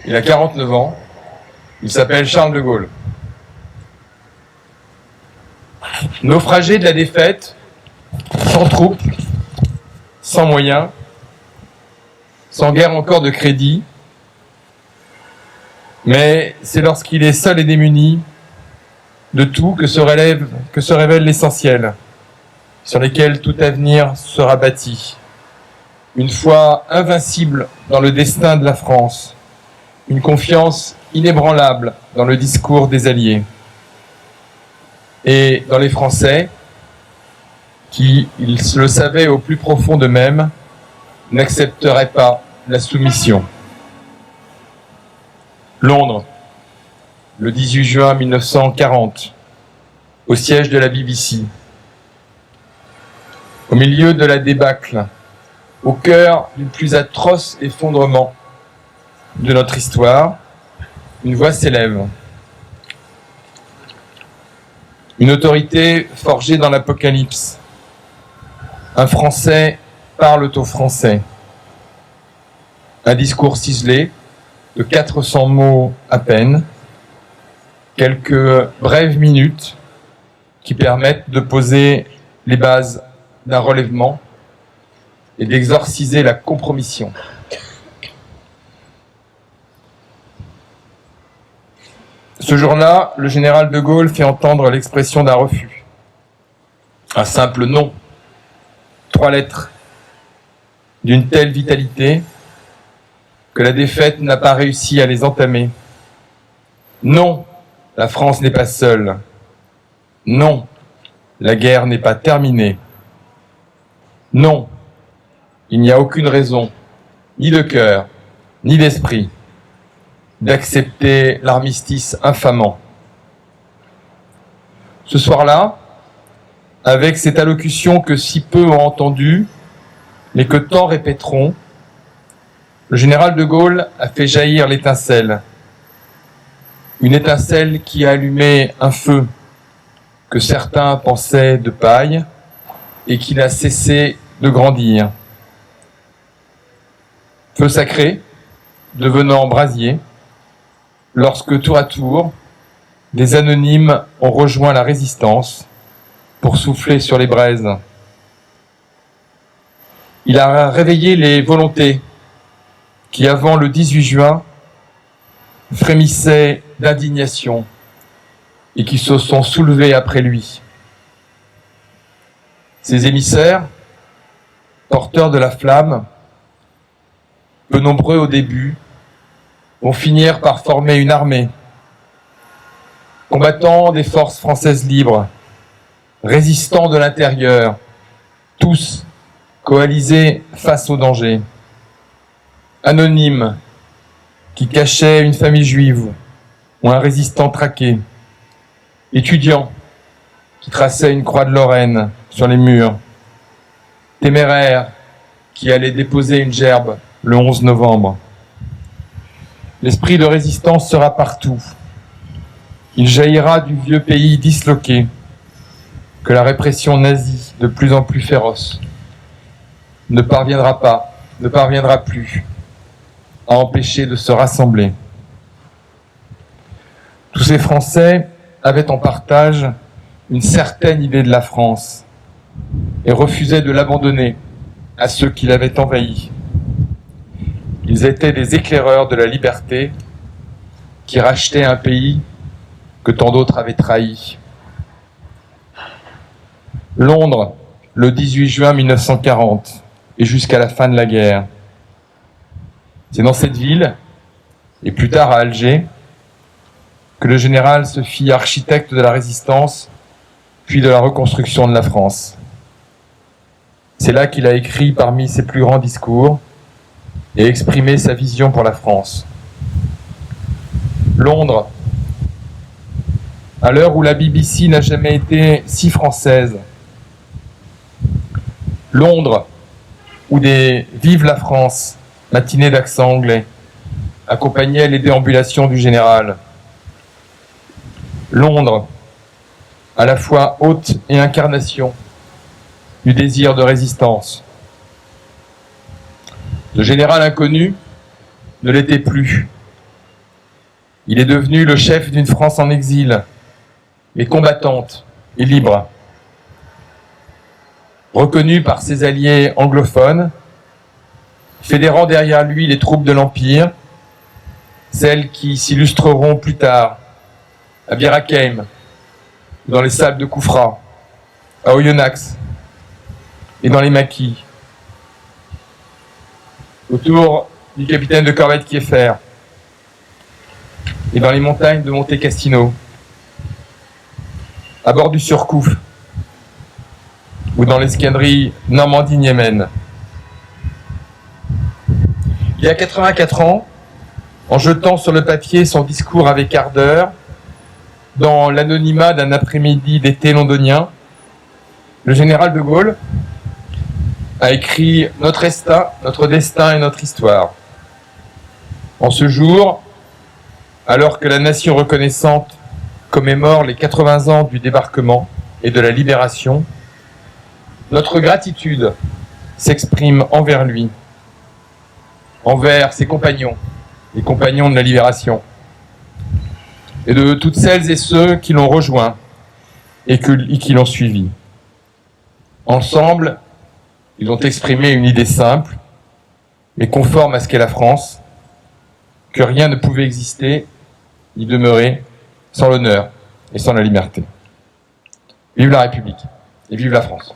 Il a 49 ans. Il s'appelle Charles de Gaulle. Naufragé de la défaite, sans troupes, sans moyens, sans guère encore de crédit, mais c'est lorsqu'il est seul et démuni de tout que se révèle l'essentiel, sur lesquels tout avenir sera bâti. Une foi invincible dans le destin de la France, une confiance inébranlable dans le discours des Alliés et dans les Français qui, ils le savaient au plus profond d'eux-mêmes, n'accepteraient pas la soumission. Londres, le 18 juin 1940, au siège de la BBC. Au milieu de la débâcle, au cœur du plus atroce effondrement de notre histoire, une voix s'élève. Une autorité forgée dans l'Apocalypse. Un Français parle au Français. Un discours ciselé de 400 mots à peine. Quelques brèves minutes qui permettent de poser les bases d'un relèvement et d'exorciser la compromission. Ce jour-là, le général de Gaulle fait entendre l'expression d'un refus. Un simple non. 3 lettres d'une telle vitalité que la défaite n'a pas réussi à les entamer. Non, la France n'est pas seule. Non, la guerre n'est pas terminée. Non, il n'y a aucune raison, ni de cœur, ni d'esprit, d'accepter l'armistice infamant. Ce soir-là, avec cette allocution que si peu ont entendue, mais que tant répéteront, le général de Gaulle a fait jaillir l'étincelle. Une étincelle qui a allumé un feu que certains pensaient de paille et qui n'a cessé de grandir. Feu sacré, devenant brasier, lorsque tour à tour, des anonymes ont rejoint la résistance pour souffler sur les braises. Il a réveillé les volontés qui, avant le 18 juin, frémissaient d'indignation et qui se sont soulevées après lui. Ces émissaires, porteurs de la flamme, peu nombreux au début, vont finir par former une armée, combattant des forces françaises libres, résistants de l'intérieur, tous coalisés face au danger. Anonymes, qui cachaient une famille juive ou un résistant traqué. Étudiants, qui traçaient une croix de Lorraine sur les murs. Téméraires, qui allaient déposer une gerbe le 11 novembre. L'esprit de résistance sera partout. Il jaillira du vieux pays disloqué que la répression nazie, de plus en plus féroce, ne parviendra plus à empêcher de se rassembler. Tous ces Français avaient en partage une certaine idée de la France et refusaient de l'abandonner à ceux qui l'avaient envahi. Ils étaient des éclaireurs de la liberté qui rachetaient un pays que tant d'autres avaient trahi. Londres, le 18 juin 1940, et jusqu'à la fin de la guerre. C'est dans cette ville, et plus tard à Alger, que le général se fit architecte de la résistance, puis de la reconstruction de la France. C'est là qu'il a écrit parmi ses plus grands discours et exprimé sa vision pour la France. Londres, à l'heure où la BBC n'a jamais été si française. Londres, où des « Vive la France » matinées d'accent anglais accompagnaient les déambulations du général. Londres, à la fois hôte et incarnation du désir de résistance. Le général inconnu ne l'était plus, Il est devenu le chef d'une France en exil, mais combattante et libre. Reconnu par ses alliés anglophones, fédérant derrière lui les troupes de l'Empire, celles qui s'illustreront plus tard à Bir Hakeim, dans les sables de Koufra, à Oyonnax et dans les maquis, autour du capitaine de corvette Kieffer et dans les montagnes de Monte Cassino, à bord du Surcouf ou dans l'escadrille Normandie-Niemen. Il y a 84 ans, en jetant sur le papier son discours avec ardeur, dans l'anonymat d'un après-midi d'été londonien, le général de Gaulle a écrit « Notre destin et notre histoire ». En ce jour, alors que la nation reconnaissante commémore les 80 ans du débarquement et de la libération, notre gratitude s'exprime envers lui, envers ses compagnons, les compagnons de la libération, et de toutes celles et ceux qui l'ont rejoint et qui l'ont suivi. Ensemble, ils ont exprimé une idée simple, mais conforme à ce qu'est la France, que rien ne pouvait exister ni demeurer sans l'honneur et sans la liberté. Vive la République et vive la France.